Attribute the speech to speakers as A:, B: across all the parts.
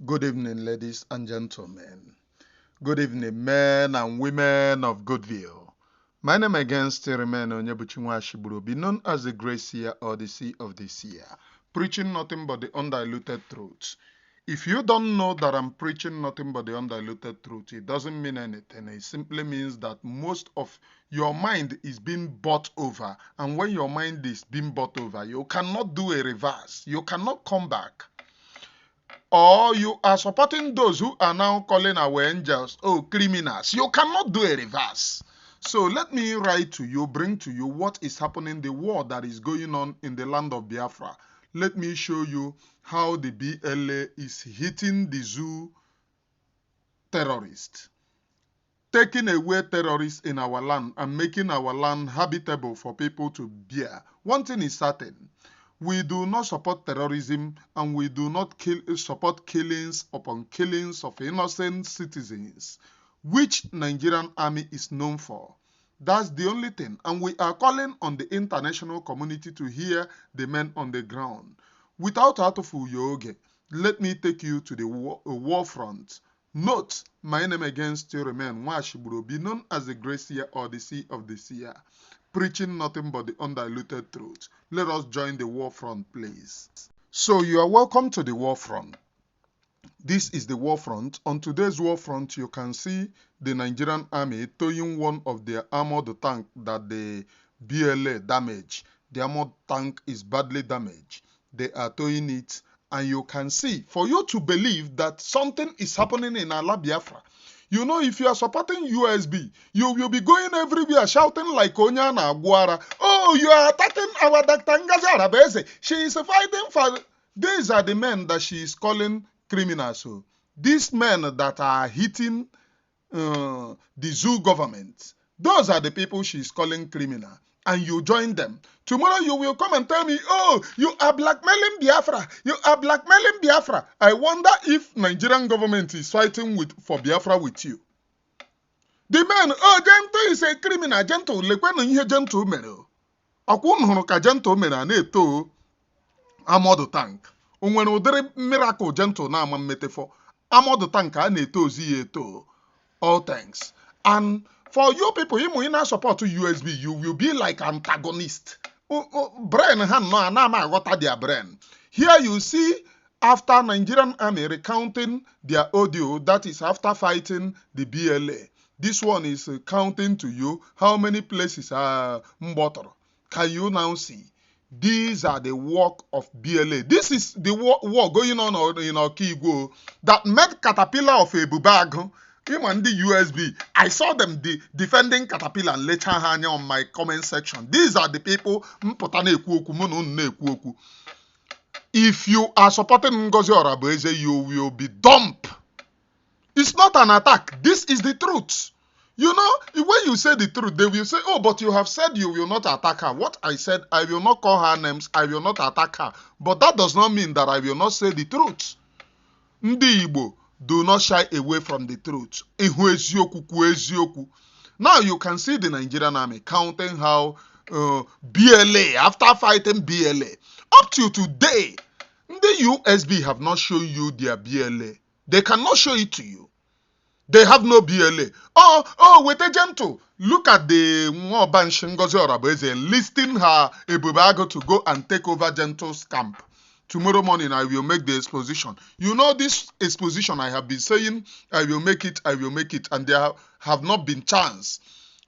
A: Good evening, ladies and gentlemen. Good evening, men and women of Goodwill. My name again still remains Onyebuchinwa Ashiburu, be known as the Grace Seer or the Sea of the Seer, preaching nothing but the undiluted truth. If you don't know that I'm preaching nothing but the undiluted truth, it doesn't mean anything. It simply means that most of your mind is being bought over. And when your mind is being bought over, you cannot do a reverse. You cannot come back. Or you are supporting those who are now calling our angels, criminals. You cannot do a reverse. So let me write to you, bring to you what is happening, the war that is going on in the land of Biafra. Let me show you how the BLA is hitting the zoo terrorists, taking away terrorists in our land and making our land habitable for people to bear. One thing is certain. We do not support terrorism and we do not support killings upon killings of innocent citizens, which Nigerian army is known for. That's the only thing. And we are calling on the international community to hear the men on the ground. Without Atufu, let me take you to the war front. Note, my name again still remains Nwashiburo, be known as the Great Seer or the Sea of the Seer, preaching nothing but the undiluted truth. Let us join the war front, please. So you are welcome to the war front. This is the war front. On today's war front, you can see the Nigerian army towing one of their armored tank that the BLA damaged. The armored tank is badly damaged. They are towing it. And you can see, for you to believe that something is happening in Ala Biafra, you know, if you are supporting USB, you will be going everywhere shouting like Onyana Aguara. Oh, you are attacking our Dr. Ngọzi Arabeze. She is fighting for... These are the men that she is calling criminals. So these men that are hitting the zoo government, those are the people she is calling criminal. And you join them. Tomorrow you will come and tell me, oh, you are blackmailing Biafra. You are blackmailing Biafra. I wonder if Nigerian government is fighting for Biafra with you. The man, oh, Gento is a criminal. Gento, lekwen ihe Gento mere. Akwun hụrụ ka Gento mere na-eto Armored tank. Onwere udiri miracle Gento na-ama mmetefọ. Armored tank a na-eto ozi ya eto. All thanks. And for you people, you not support USB, you will be like antagonist. Brain hand no anama got their brain. Here you see after Nigerian army recounting their audio, that is after fighting the BLA. This one is counting to you how many places are Mbotor. Can you now see? These are the work of BLA. This is the war going on in Okigwe that made Caterpillar of Ebubag. Him and the USB, I saw them defending Caterpillar and later on my comment section. These are the people. If you are supporting Ngọzi Arabeze, you will be dumped. It's not an attack. This is the truth. You know, when you say the truth, they will say, oh, but you have said you will not attack her. What I said, I will not call her names, I will not attack her. But that does not mean that I will not say the truth. Ndị Igbo, do not shy away from the truth. Now you can see the Nigerian army counting how BLA, after fighting BLA, up to today, the USB have not shown you their BLA. They cannot show it to you. They have no BLA. Oh, with a Gento. Look at the Ngọzi Arabeze listing her Ebubago to go and take over Gento's camp. Tomorrow morning, I will make the exposition. You know this exposition, I have been saying, I will make it, and there have not been chance.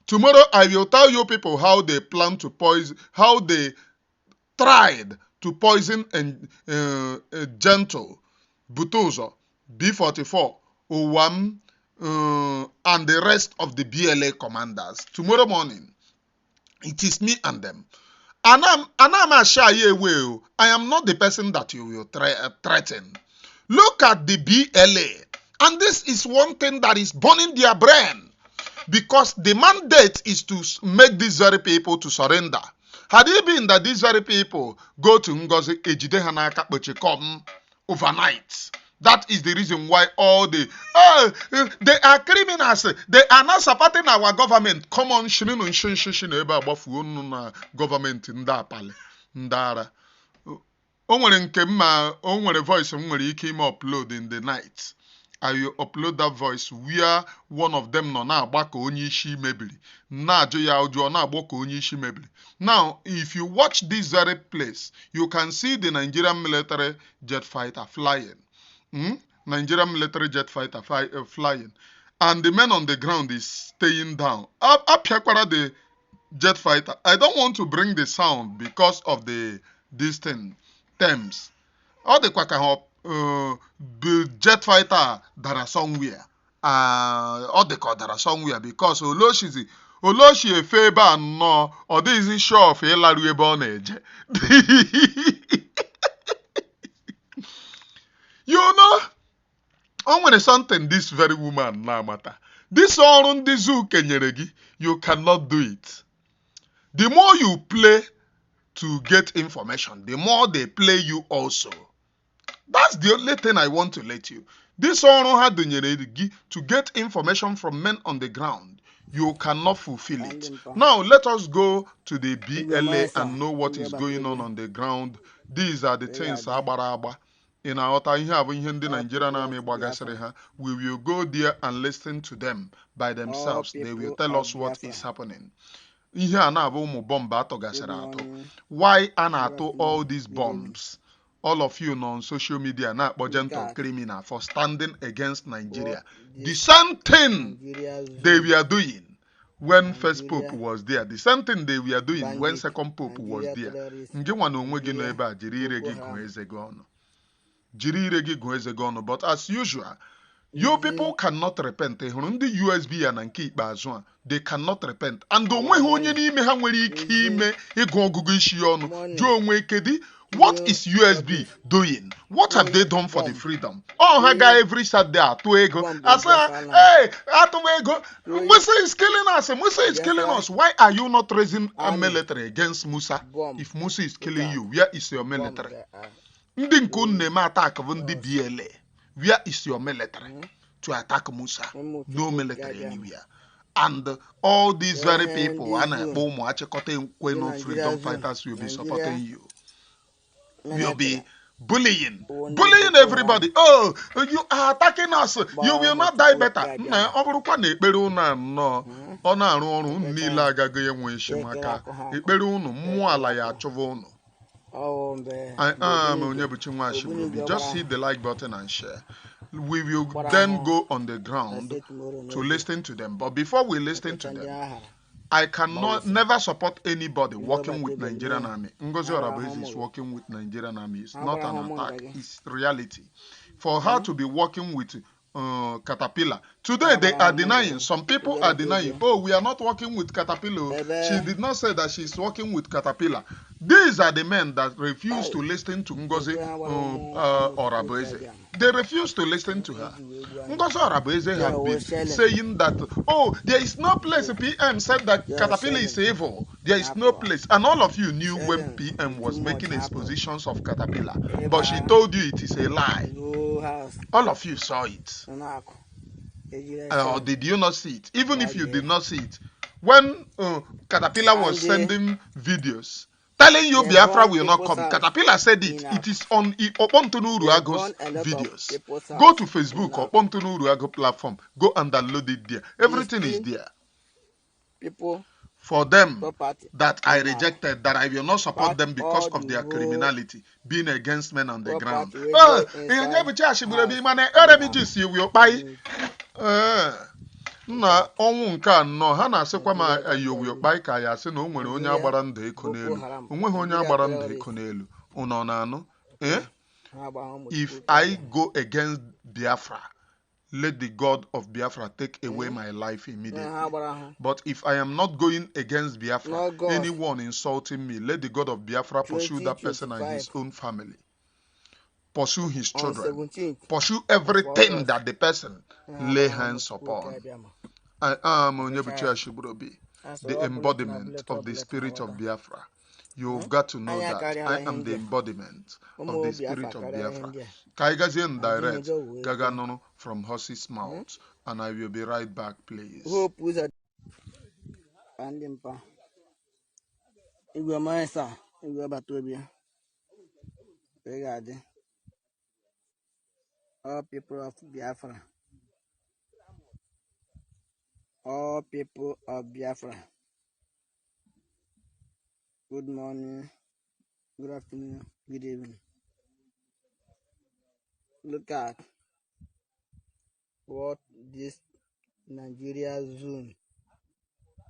A: Tomorrow, I will tell you people how they plan to poison, how they tried to poison Gento, Butozo, B44, Owam, and the rest of the BLA commanders. Tomorrow morning, it is me and them. And I'm a shy away. I am not the person that you will threaten. Look at the BLA. And this is one thing that is burning their brain. Because the mandate is to make these very people to surrender. Had it been that these very people go to Ngọzi Ejide Hanaka come overnight, that is the reason why all they are criminals. They are not supporting our government. Come on, government in that pale. Ndara. O nwere nke mma, o nwere voice m nwere ike ime upload in the night. I will upload that voice where one of them nọ na-agba ka onye isi mebiri. Na-ajụ ya ụjụ, ọ na-agba ka onye isi mebiri. Now, if you watch this very place, you can see the Nigerian military jet fighter flying. Nigerian military jet fighter flying. And the men on the ground is staying down. Apịakwara the jet fighter. I don't want to bring the sound because of this thing, terms. Ọ dịkwa ka the jet fighter dara somewhere. Ọ dịka ọ dara somewhere because Oloshi efe ebe a nnọọ, ọ dịghịzi sure of ịlarụ ebe ọ na-eje. You know, o nwere something this very woman na-amata. This ọrụ ndị zoo kenyere gị, you cannot do it. The more you play to get information, the more they play you also. That's the only thing I want to let you. This ọrụ ha dụnyere gị to get information from men on the ground, you cannot fulfill it. Now let us go to the BLA and know what is going on the ground. These are the things agbara agba. In our ihe abụ ihe ndị Nigeria na-amị gbagasịrị ha. We will go there and listen to them by themselves. They will tell us what is happening. Ihe a na-abụ ụmụ bọmbụ atọgasịrị atọ. Why a na-atụ all these bombs? All of you on social media na-akpọ gentle criminal for standing against Nigeria. The same thing they were doing when first pope was there. The same thing they were doing when second pope was there. Nge nwa na onwe gị nọ ebe a jiri ire gị gụọ eze gị ọnụ. Jiri ire gị gụọ eze gị ọnụ. But as usual, you people cannot repent. Hụrụ ndị USB ya na nke ikpeazụ a, they cannot repent. And onweghị onye n'ime ha nwere ike ime ịgụ ọgụgụ isi ọnụ. Jụọ onwe kedi, what is USB doing? What have they done for the freedom? Oh, ha guy every Saturday atụ ego. Asa, hey, atụ ego. Musa is killing us. Musa is killing us. Why are you not raising a military against Musa? If Musa is killing you, where is your military? Ndị nke unu na-eme attack bụ ndị BLA. Where is your military to attack Musa? No military anywhere. And all these very people, freedom fighters will be supporting you. Will be bullying everybody. Oh, you are attacking us. You will not die better. Ọ bụrụkwa na ekpere unu anọ, ọ na-arụ ọrụ unu niile agaghị enwe isi maka ekpere unu, mmụọ ala ya achụva unu. I am Onyebuchi Nwashiburu. Just hit the like button and share. We will then go on the ground to listen to them. But before we listen to them, I cannot never support anybody working with Nigerian army. Ngọzi Orabueze is working with Nigerian army. It's not an attack. It's reality. For her to be working with Caterpillar. Today they are denying. Some people are denying. Oh, we are not working with Caterpillar. She did not say that she's working with Caterpillar. These are the men that refuse to listen to Ngọzi Orabueze. They refuse to listen to her. Ngọzi Orabueze have been saying that, oh, there is no place. PM said that Caterpillar is evil. There is no place. And all of you knew when PM was making expositions of Caterpillar. But she told you it is a lie. All of you saw it. Or did you not see it? Even if you did not see it, when Caterpillar was sending videos telling you Biafra will not come, Caterpillar said it. It is on Opontonu Uruago's videos. Go to Facebook, Opontonu Uruago platform. Go and download it there. Everything is there. For them that I rejected, that I will not support them because of their criminality, being against men on the ground. Na ọnwụ nke anọ ha na-asịkwa ma ayowe kpai ka ya sị na o nwere onye agbara ndụ eko n'elu. Onweghị onye agbara ndụ eko n'elu. Unu na-anụ? If I go against Biafra, let the God of Biafra take away my life immediately. But if I am not going against Biafra, anyone insulting me, let the God of Biafra pursue that person and his own family. Pursue his children. Pursue everything that the person lay hands upon. I am Onyebuchi Ashiburobi, the embodiment of the spirit of Biafra. You've got to know that I am the embodiment of the spirit of Biafra. Kaigazian direct Gaganono from horse's mouth, and I will be right back, please.
B: regarding all people of Biafra. All people of Biafra. Good morning, good afternoon, good evening. Look at what this Nigeria zone,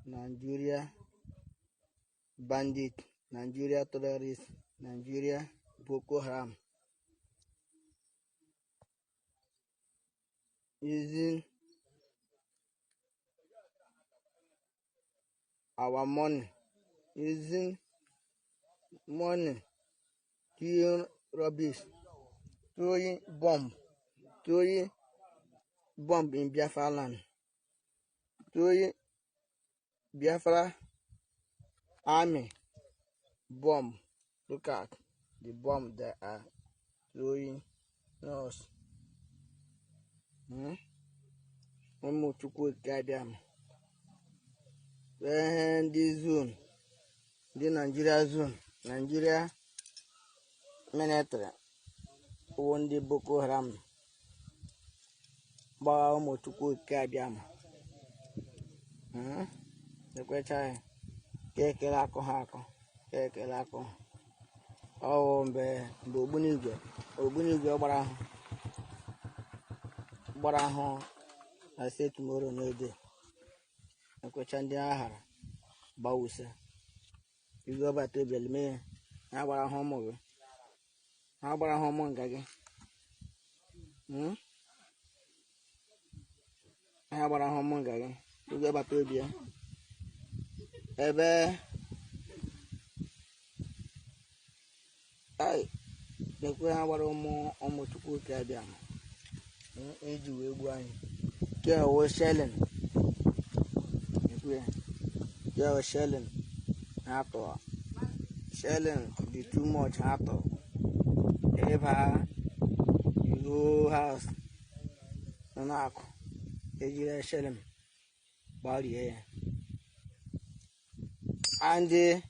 B: Nigeria bandit, Nigeria terrorist, Nigeria Boko Haram using our money, using money, doing rubbish, throwing bomb in Biafra land, throwing Biafra army bomb. Look at the bomb they are throwing us. When this zone, the Nigeria zone, Nigeria military, won the Boko Haram. Ba mo tuku kadiam. The question, kekela ko hako, kekela ko. Oh, mbe ogbunigwe gbara ahụ. I say tomorrow no day. The question ndị ahara gbawuse. You go back to Belme. Ha gbara ahụ ụmụ gị. Ha gbara ahụ ụmụ nga gị. Ha gbara ahụ ụmụ nga gị. You go back to Bia. Ebe ai nekwe ha gbara ụmụ Chukwu ka bịa. Eji wee gbuo anyị. Ke o shelling. Nekwe. Ke o shelling. Hato. Shelling be too much hato. Eba you house. Nanako. Eji shelling. Body and they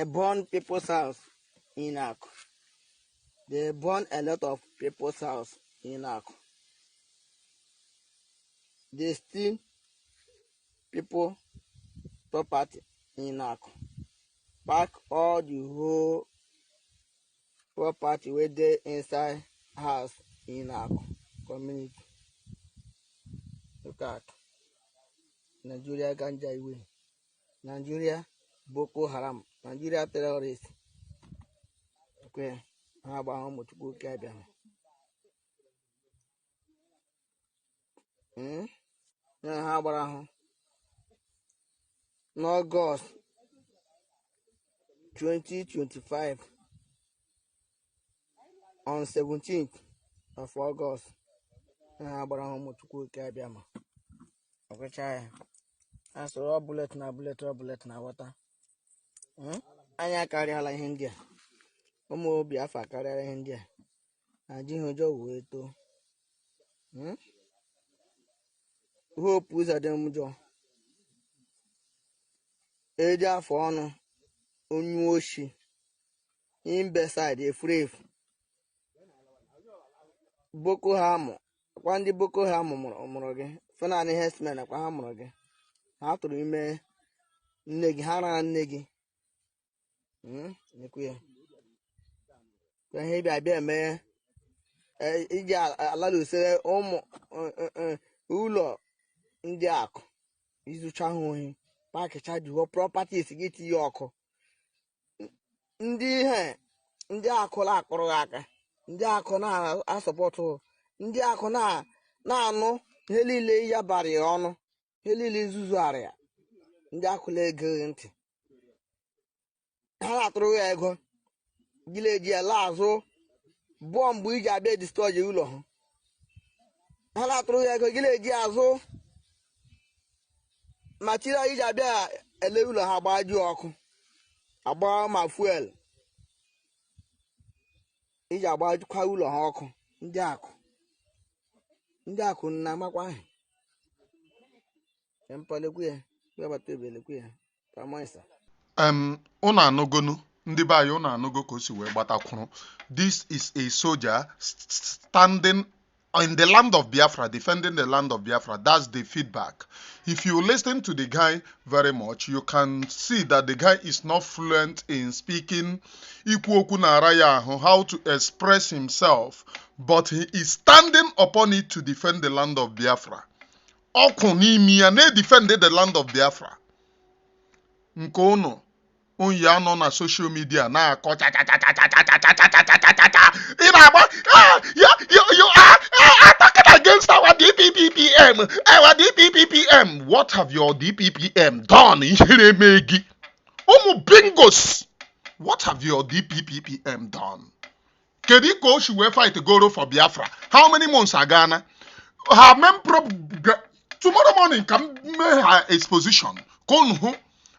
B: burn people's house in Ako. They burn a lot of people's house in Ako. They steal people property in Ako. Pack all the whole property where they inside house in Ako community. Look at Nigeria Ganja Iwe. Nigeria Boko Haram. Nigeria terrorist. Okay. How about how much go cabin? How about August 2025 on 17th of August? How about how much go cabin? Okay, try. As a bullet na water. Anya karịala ihe ndị a. Ụmụ Biafra karịala ihe ndị a. Adịghị ụjọ wee too. Hope ụzọ dị njọ. Eji afọ ọnụ onye oshi. Imbeside efrefu. Boko Haram. Kwa ndị Boko Haram mụrụ gị. Fenani herdsmen kwa ha mụrụ gị. Ha tụrụ ime nne gị. Ha rara nne gị. Nekwe ya. Kwa ihe bịa eme iji alalụsere ụmụ ụlọ ndị akụ izucha ha ohi pakicha jiwo properties gị tinye ọkụ ndị akụ na-akpụrụ aka ndị akụ na-asọpọtụ ndị akụ na-anụ ihe niile ya bara ya ọnụ ihe niile izuzu arịa ndị akụ na-egeghị ntị ha na-atụrụ ya ego gịle eji ya laazụ bọmbụ iji abịa distọji ụlọ ha na-atụrụ ya ego gịle eji azụ material iji abịa ele ụlọ ha gbaji ọkụ agba ma fuel iji agbajikwa ụlọ ha ọkụ ndị akụ na-amakwa ahụ mpalekwu ya webata ebelekwu ya pamoisa
A: unu anụgonu Ndị be anyị unu anụgo ka o si wee gbatakwuru. This is a soldier standing in the land of Biafra, defending the land of Biafra. That's the feedback. If you listen to the guy very much, you can see that the guy is not fluent in speaking ikwu okwu na-ara ya ahụ, how to express himself, but he is standing upon it to defend the land of Biafra. Ọkụ n'imi ya na-defend the land of Biafra. Nke unu onye anọ na social media na-akọ you are talking against our DPPM. What have your DPPM done? Bingos. What have your DPPM done? Kedu ka o shi wee fight goro for Biafra? How many months agana? Her main tomorrow morning can make her exposition.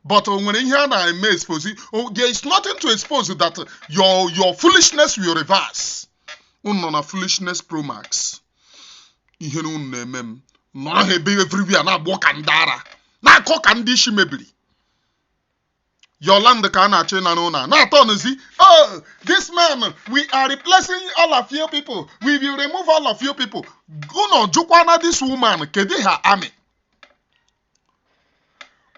A: But when you na exposition, there is nothing to expose that your foolishness will reverse. Na foolishness pro max. Ihe nu na-emem. No hebe everywhere na agbo kandara. Na akọ ka ndị isi mebiri. Your land ka na achi na na. Na atonuzi, oh, this man, we are replacing all of you people. We will remove all of you people. Uno jukwana this woman kedi her army.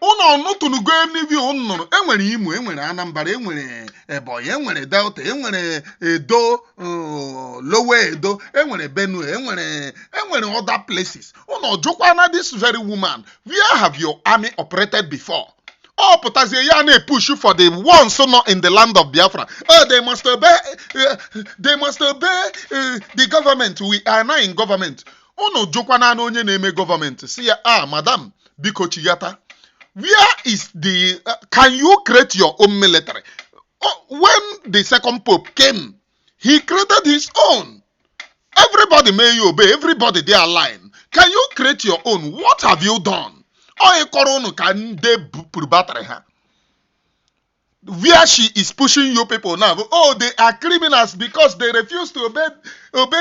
A: Uno nutunu go anywhere uno. Enwere Imo, enwere Anambra, enwere Ebonyi, enwere Delta, enwere Edo, Lower Edo, enwere Benue, enwere other places. Uno jukwana this very woman. Where have your army operated before? Oh, Potassium, you push you for the ones who not in the land of Biafra. Oh, they must obey. They must obey the government. We are now in government. Oh no, jokwana no nye name government. See, madam, biko chiyata. Where is the? Can you create your own military? Oh, when the second pope came, he created his own. Everybody may you obey. Everybody they are lying. Can you create your own? What have you done? Where she is pushing you people now. Oh, they are criminals because they refuse to obey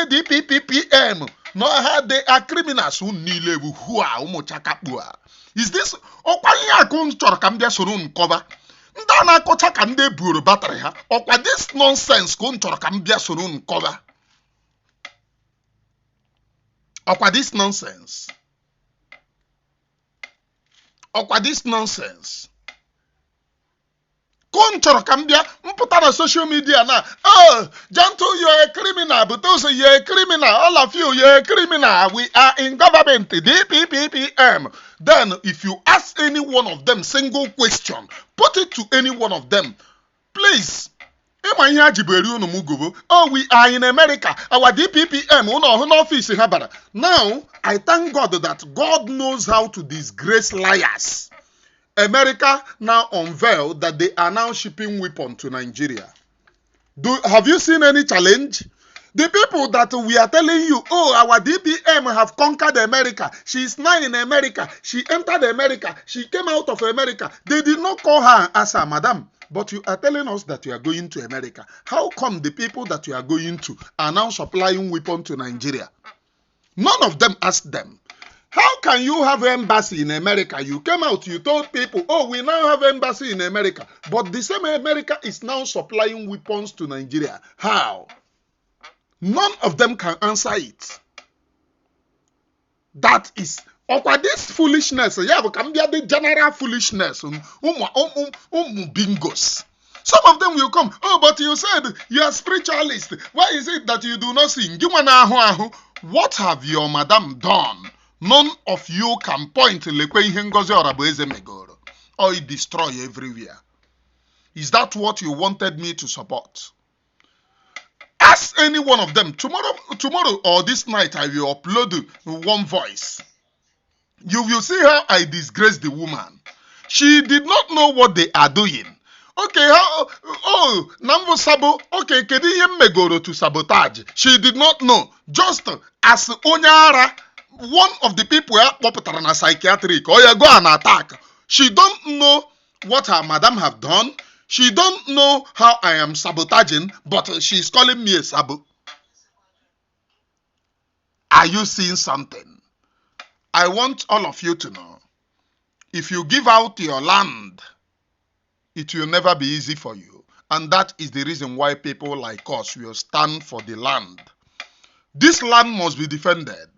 A: the PPPM. No, they are criminals who need who are umuchakapua. Is this okwanya kun chorakambia surun cover? Ndana kocha kande buru battery ha. Okwa this nonsense kun chorakambia surun cover. Okwa this nonsense. Okwa this nonsense. Control Cambia, put on social media now. Oh, Janto, you're a criminal, but also you're a criminal. All of you, you're a criminal. We are in government, DPPM. Then, if you ask any one of them single question, put it to any one of them. Please. Oh, we are in America. Our DPPM, office. Now, I thank God that God knows how to disgrace liars. America now unveiled that they are now shipping weapons to Nigeria. Have you seen any challenge? The people that we are telling you, oh, our DPM have conquered America. She is now in America. She entered America. She came out of America. They did not call her as a madam. But you are telling us that you are going to America. How come the people that you are going to are now supplying weapons to Nigeria? None of them asked them. How can you have an embassy in America? You came out, you told people, oh, we now have an embassy in America. But the same America is now supplying weapons to Nigeria. How? None of them can answer it. That is, this foolishness, yeah, can be the general foolishness, bingos. Some of them will come, oh, but you said you are spiritualist. Why is it that you do not sing? What have your madam done? None of you can point to Ngọzi or it destroy everywhere. Is that what you wanted me to support? Ask any one of them. Tomorrow or this night, I will upload one voice. You will see how I disgrace the woman. She did not know what they are doing. Okay, Nambo Sabo, okay, Kediye Megoro to sabotage. She did not know. Just as Onyara, one of the people are popular in a psychiatric, or you go and attack. She don't know what her madam have done. She don't know how I am sabotaging, but she's calling me a sabo. Are you seeing something? I want all of you to know, if you give out your land, it will never be easy for you. And that is the reason why people like us will stand for the land. This land must be defended.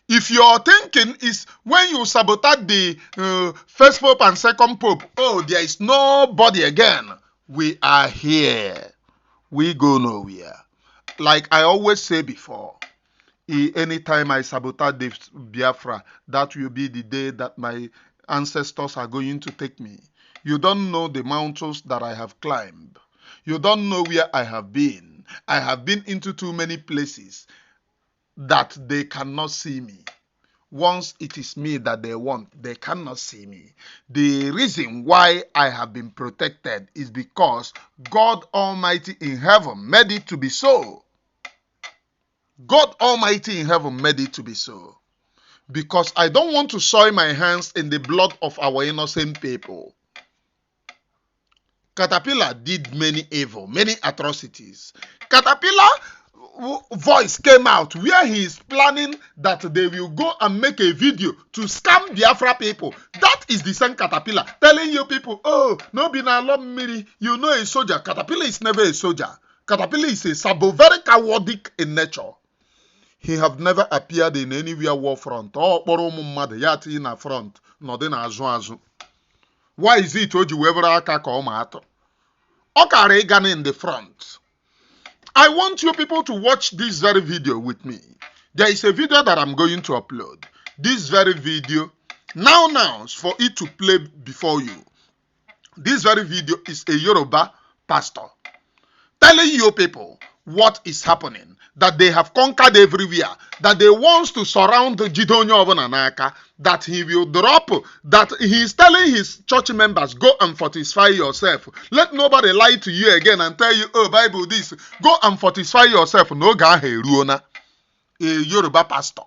A: If your thinking is when you sabotage the first pope and second pope, oh, there is nobody again. We are here. We go nowhere. Like I always say before, anytime I sabotage the Biafra, that will be the day that my ancestors are going to take me. You don't know the mountains that I have climbed. You don't know where I have been. I have been into too many places that they cannot see me. Once it is me that they want, they cannot see me. The reason why I have been protected is because God Almighty in heaven made it to be so. God Almighty in heaven made it to be so. Because I don't want to soil my hands in the blood of our innocent people. Caterpillar did many evil, many atrocities. Caterpillar voice came out where he is planning that they will go and make a video to scam Biafra people. That is the same Caterpillar telling you people, oh, no be na lomiri, you know a soldier. Caterpillar is never a soldier. Caterpillar is a sabo, very cowardic in nature. He have never appeared in anywhere war front. Oh, yati in a front, not in azu. Why is it told you ever aka ka matter? Okare Ghana in the front. I want you people to watch this very video with me. There is a video that I'm going to upload. This very video, now, for it to play before you. This very video is a Yoruba pastor telling you people what is happening, that they have conquered everywhere, that they want to surround Jidonyo Obonanaka, that he will drop, that he is telling his church members, go and fortify yourself. Let nobody lie to you again and tell you, oh, Bible this. Go and fortify yourself. No gahe ruona. A Yoruba pastor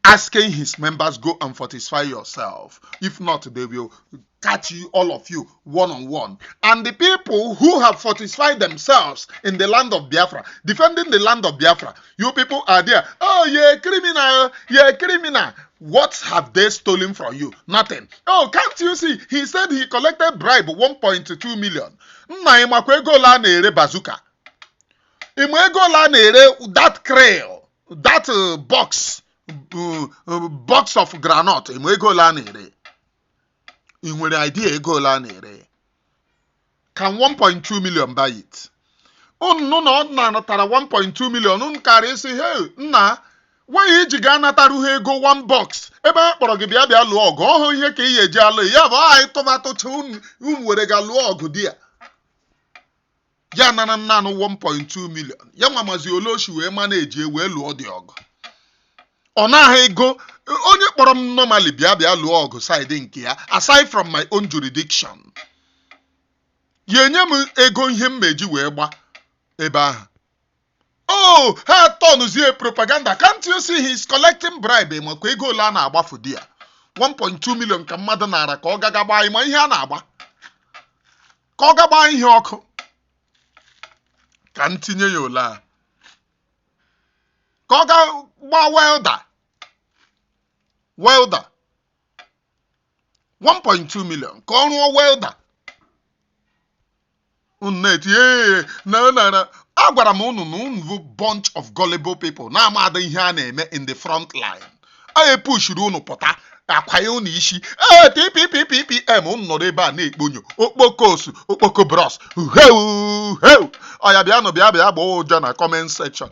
A: asking his members, go and fortify yourself. If not, they will catch you, all of you, one-on-one. And the people who have fortified themselves in the land of Biafra, defending the land of Biafra, you people are there. Oh, you're a criminal, you're a criminal. What have they stolen from you? Nothing. Oh, can't you see? He said he collected bribe 1.2 million. Bazooka. That krail, that box of granite. In nwere idea ego la nere. Can 1.2 million buy it? Oh no, natara 1.2 million. Carry say, hey, nna, why you jiga nataru ego 1 box? Ebe akpọrọ gị bịa lụọ ọgụ. Ọhụ ihe ka ihe eji alụ ya bụ anyị tọvatụcha were ga lụọ ọgụ di ya. Ya nana nanụ 1.2 million. Ya mamazi oloshi wee manage wee lụọ dị ọgụ. Ọ naghị ego onye kpọrọ m normally bịa lụọ ọgụ side nke ya, aside from my own jurisdiction. Ya enye m ego ihe m meji wee gba ebe ahụ. Oh, ha tọnụzie propaganda. Can't you see he's collecting bribe? Makwa ego ole a na-agbafu di ya. 1.2 million ka mmadụ nara ka ọ gaga gbaa ma ihe a na-agba. Ka ọ gagba ihe ọkụ. Ka ntinye ya ole a. Ka ọ gagba welder 1.2 million ka ọ rụọ welder. Na agwara m unu na unu bunch of gullible people na amada ihe a na-eme in the front line. Aye pushuru unu pụta akwaye unu isi. TPPPM unu nọrọ ebe a na-ekponyo okpokosu okpoko bros. Oya bịa gbaa ụjọ na comment section.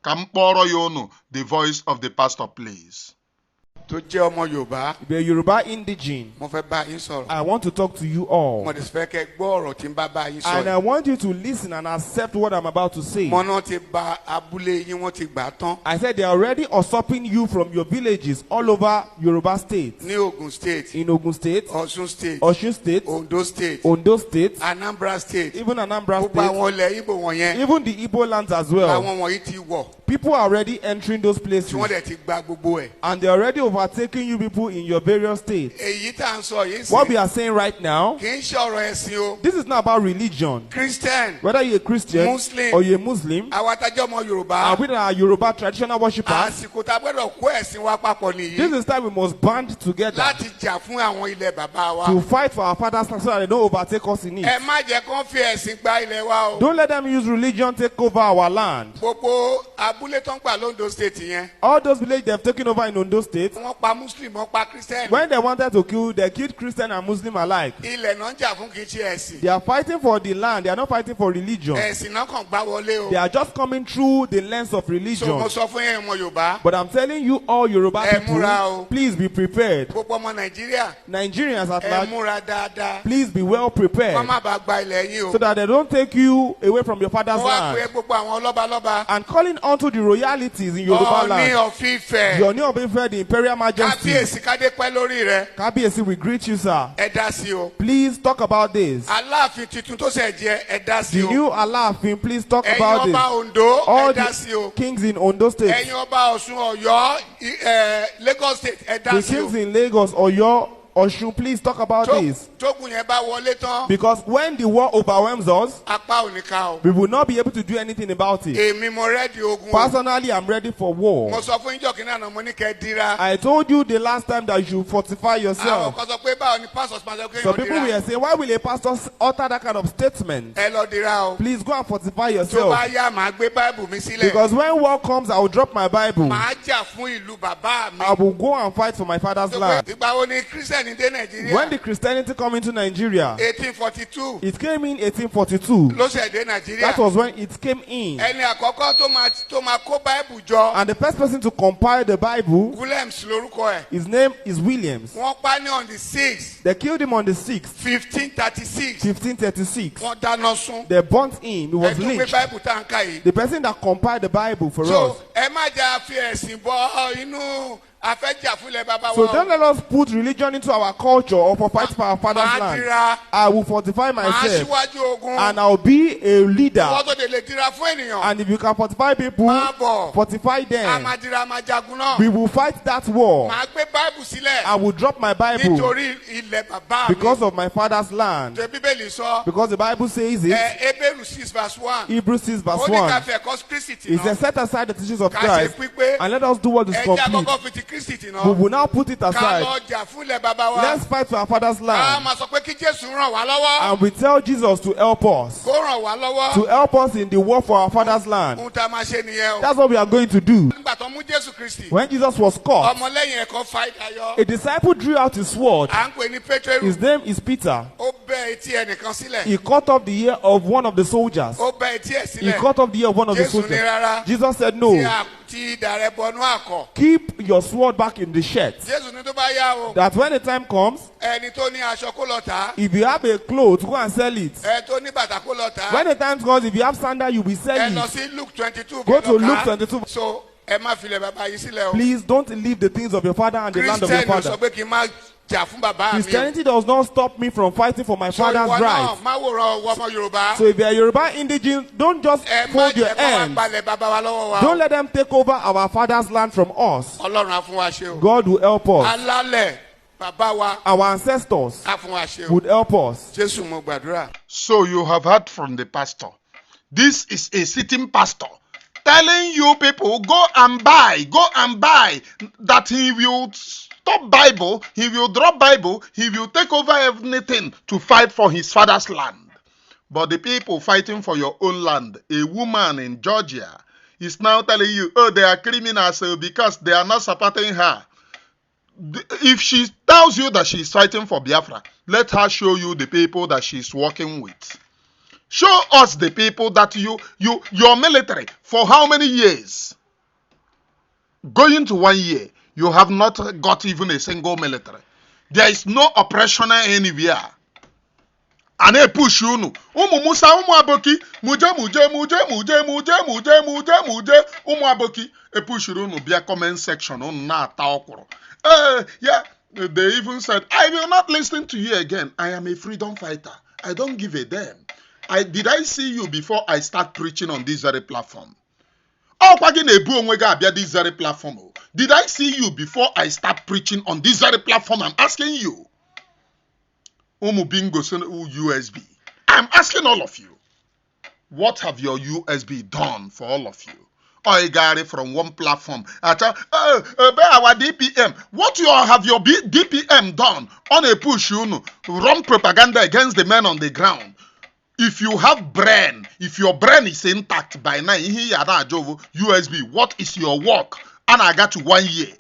A: Ka m kpọrọ ya unu the voice of the pastor, please.
C: To jẹ́ ọmọ Yorùbá.
D: Be a Yoruba indigene.
C: Mo fẹ́ bá yín sọ̀rọ̀.
D: I want to talk to you all.
C: Mo dẹ̀ fẹ́ kẹ́ gbọ́ ọ̀rọ̀ tí n bá yín sọ̀rọ̀.
D: And I want you to listen and accept what I'm about to say.
C: Mo náà ti bà abúlé yín, wọ́n ti gbà tán.
D: I said they are already usurping you from your villages all over Yoruba State.
C: Ní Ogun State.
D: In Ogun State.
C: Osun State.
D: Osun State.
C: Ondo State.
D: Ondo State.
C: Anambra State.
D: Even Anambra State.
C: Gbogbo àwọn ilẹ̀ Igbo wọ̀nyẹn.
D: Even the Igbo lands as well.
C: Àwọn wọ̀nyí ti wọ̀.
D: People are already entering those places.
C: Tí wọ́n dẹ̀ ti gba gbogbo ẹ̀.
D: And they already overtaking you people in your various states.
C: èyí tá à ń sọ yìí
D: What we
C: sí
D: are saying right now,
C: kì í ṣe ọ̀rọ̀ ẹ̀sìn o.
D: this is not about religion.
C: Christian,
D: Whether you're a Christian
C: Muslim,
D: or you're a Muslim,
C: àwa tájọ́ ọmọ Yorùbá,
D: and we are Yoruba traditional worshippers,
C: àsìkò tá a gbọ́dọ̀ kó ẹ̀sìn wa papọ̀ nìyí
D: this is time we must band together
C: láti jà fún àwọn ilẹ̀ bàbá wa.
D: to fight for our father's land so that they don't overtake us in
C: Ẹ
D: it.
C: má jẹ́ kán fi ẹ̀sìn gba ilẹ̀ wa o.
D: Don't let them use religion take over our land.
C: Gbogbo abúlé tó ń gbà lóńdó state yẹn,
D: All those villages they've taken over in Ondo State,
C: wọ́n pa Muslim, wọ́n pa Christian.
D: when they wanted to kill, they killed Christian and Muslim alike.
C: Ilẹ̀ náà ń jà fún kì í ṣe ẹ̀sìn.
D: They are fighting for the land. They are not fighting for religion.
C: Ẹ̀sìn náà kàn gbá wọlé o.
D: They are just coming through the lens of
C: So mo
D: religion.
C: sọ fún yẹn ọmọ Yorùbá,
D: But I'm telling you, all Yoruba
C: Ẹ múra o.
D: people, please be prepared.
C: gbogbo ọmọ Nàìjíríà,
D: Nigerians at
C: ẹ
D: large,
C: múra dáadáa.
D: please be well prepared
C: Wọ́n má bàa gba ilẹ̀ yín o.
D: so that they don't take you away from your father's
C: Mo wá pé
D: land.
C: gbogbo àwọn lọ́balọ́ba,
D: And calling onto the royalities in Yoruba
C: Ọọ̀ni
D: land.
C: of Ifẹ̀,
D: Your new Obife, the Imperial Majesty.
C: kábíyèsí kádé pẹ́ lórí rẹ̀,
D: Kabiesi, we greet you, sir.
C: ẹ dá sí o.
D: Please talk about this.
C: Aláàfin tuntun tó ṣẹ̀ jẹ, ẹ dá sí
D: The
C: o.
D: new Alaafin, please talk
C: Ẹ̀yin
D: about
C: ọba
D: this.
C: Ondo,
D: All
C: ẹ dá sí o.
D: the kings in Ondo State,
C: Ẹ̀yin ọba Ọ̀ṣun, Ọ̀yọ́, Lagos State, ẹ dá
D: the
C: sí o.
D: kings in Lagos, Oyo, Oshun, please talk about this.
C: Tógun yẹn bá wọlé tán,
D: Because when the war overwhelms us,
C: apá ò ní ká o.
D: we will not be able to do anything about it.
C: Èmi mo rẹ́dí ogun o.
D: Personally, I'm ready for
C: Mo
D: war.
C: sọ fún ìjọ kìnìún àná, mo ní kẹ́ ẹ dira.
D: I told you the last time that you should fortify
C: Àwọn
D: yourself.
C: kan sọ pé báwo ni pásọ̀ máa sọ pé
D: Some
C: èèyàn
D: people
C: dira.
D: will say, why will a pastor utter that kind of statement?
C: Ẹ lọ dira o.
D: Please go and fortify
C: Tó
D: yourself.
C: bá yá, màá gbé Báìbù mi sílẹ̀.
D: Because when war comes, I will drop my Bible.
C: Màá jà fún ìlú bàbá mi.
D: I will go and fight for my father's
C: Tó pé
D: land.
C: ìgbà wo ni Christian dé Nàìjíríà?
D: When the Christianity come into Nigeria,
C: 1842
D: it came in 1842.
C: ló ṣẹ̀ dé Nàìjíríà.
D: That was when it came in.
C: Ẹni àkọ́kọ́ tó máa kó Báìbù jọ,
D: And the first person to compile the Bible,
C: Williams lórúkọ ẹ̀.
D: his name is Williams.
C: Wọ́n pa ní on the 6th,
D: They killed him on the 6th,
C: 1536.
D: 1536.
C: Wọ́n dáná sun.
D: They burnt him. He was
C: Ẹ tún gbé
D: lynched.
C: Báìbù tá à ń kà yìí.
D: The person that compiled the Bible for
C: So
D: us.
C: ẹ má jà fi ẹ̀sìn bọ inú afẹ́jà fúnlẹ̀ bàbá
D: So
C: wa.
D: don't let us put religion into our culture or for fight for our father's
C: Màá
D: land.
C: dira,
D: I will fortify
C: màá
D: myself
C: síwájú ogun.
D: and I'll be a leader.
C: Wọ́n tó de lè dira fún ènìyàn.
D: And if you can fortify people,
C: Máa bọ̀.
D: fortify
C: A
D: them.
C: máa dira, a máa jagun náà.
D: We will fight that war.
C: Màá gbé Báìbù sílẹ̀
D: I will drop my Bible
C: nítorí ilẹ̀ bàbá mi.
D: because of my father's land.
C: Ṣé Bíbélì sọ?
D: Because the Bible says it.
C: Hébérù 6 verse 1.
D: Hebrews 6 verse
C: Ó ní ká
D: 1.
C: fi ẹ̀kọ́ Kristi tì
D: It
C: náà.
D: says, set aside the teachings of
C: Ká ṣe
D: Christ
C: pípé.
D: and let us do what is
C: Ẹ jẹ́
D: complete.
C: àkọ́kọ́ fi ti Kristi tì
D: We
C: náà.
D: will now put it
C: Ká
D: aside.
C: lọ jà fún ilẹ̀ bàbá wa.
D: Let's fight for our father's
C: Ká
D: land.
C: máa sọ pé kí Jésù ràn wá lọ́wọ́.
D: And we tell Jesus to help us.
C: Kó ràn wá lọ́wọ́.
D: To help us in the war for our father's land.
C: Ohun tá a máa ṣe nìyẹn o.
D: That's what we are going to do.
C: Nígbà tó mú Jésù Kristi,
D: When Jesus was caught,
C: ọmọlẹ́yìn ẹ̀kọ́ fa ìdáyọ.
D: a disciple drew out his sword.
C: À ń pè ní Pétérù.
D: His name is Peter.
C: Ó bẹ́ etí ẹnìkan sílẹ̀.
D: He cut off the ear of one of the soldiers.
C: Ó bẹ́ etí ẹ̀
D: He
C: sílẹ̀.
D: cut off the ear of one of the
C: Jésù ní
D: soldiers.
C: rárá.
D: Jesus said, no,
C: Tí idà rẹ̀ bọnú àkọ̀.
D: keep your sword back in the shirt.
C: Jésù ní tó bá yá o.
D: That when the time comes,
C: Ẹni tó ní aṣọ kó lọ tà á.
D: if you have a cloth, go and sell it.
C: Ẹ tó ní bàtà kó lọ tà á.
D: When the time comes, if you have sandal, you will sell
C: Ẹ lọ
D: it.
C: sí Luke 22.
D: Go
C: kẹ́
D: to
C: lọ kà
D: Luke
C: á.
D: 22.
C: So ẹ má filẹ̀ bàbá yìí sílẹ̀ o.
D: Please don't leave the things of your father and the land of your
C: Christian sọ
D: father.
C: pé kí n má jà fún bàbá mi o.
D: Christianity does not stop me from fighting for my
C: So
D: father's
C: ìwọ náà
D: rights.
C: má wòran ọwọ́ ọmọ Yorùbá.
D: So if you are Yoruba indigene, don't just
C: Ẹ má
D: fold your
C: jẹ́ kó wá
D: hands.
C: gbalẹ̀ bàbá wa lọ́wọ́ wa.
D: Don't let them take over our father's land from us.
C: Ọlọ́run á fún wa ṣe o.
D: God will help us.
C: Alálẹ̀ bàbá wa
D: Our ancestors
C: á fún wa ṣe o.
D: would help us.
C: Jésù mo gbàdúrà.
A: So you have heard from the pastor. This is a sitting pastor telling you people, go and buy, that he will stop Bible, he will drop Bible, he will take over everything to fight for his father's land. But the people fighting for your own land, a woman in Georgia, is now telling you, oh, they are criminals because they are not supporting her. If she tells you that she is fighting for Biafra, let her show you the people that she is working with. Show us the people that your military, for how many years? Going to 1 year, you have not got even a single military. There is no operational anywhere. And they push you. Musa, aboki, muje, aboki. E push you be a comment section on na taokoro. Yeah, they even said, I will not listen to you again. I am a freedom fighter. I don't give a damn. Did I see you before I start preaching on this very platform? This very platform. Did I see you before I start preaching on this very platform? I'm asking you. USB. I'm asking all of you. What have your USB done for all of you? I got it from one platform. Our DPM. What have your DPM done on a push? Run propaganda against the men on the ground. If you have brain, if your brain is intact by now, USB, what is your work? And I got 1 year.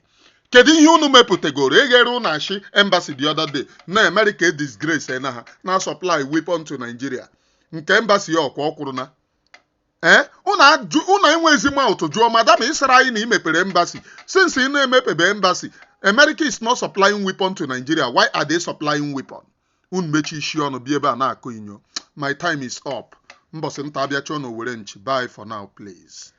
A: Kedu ihe unu mepụtagoro eghere unu ashi embassy the other day na America disgrace na supply weapon to Nigeria nke embassy ya ọkwa ọkwụrụ na unu enwezi mouth jụọ madam Israel na imepere embassy since ị na-emepebe embassy America is not supplying weapon to Nigeria. Why are they supplying weapon? Unu mechi isi ọnụ bi ebe a na-akụ inyo. My time is up. Mbosi nta abịa chọọ na Owerre nchi. Bye for now, please.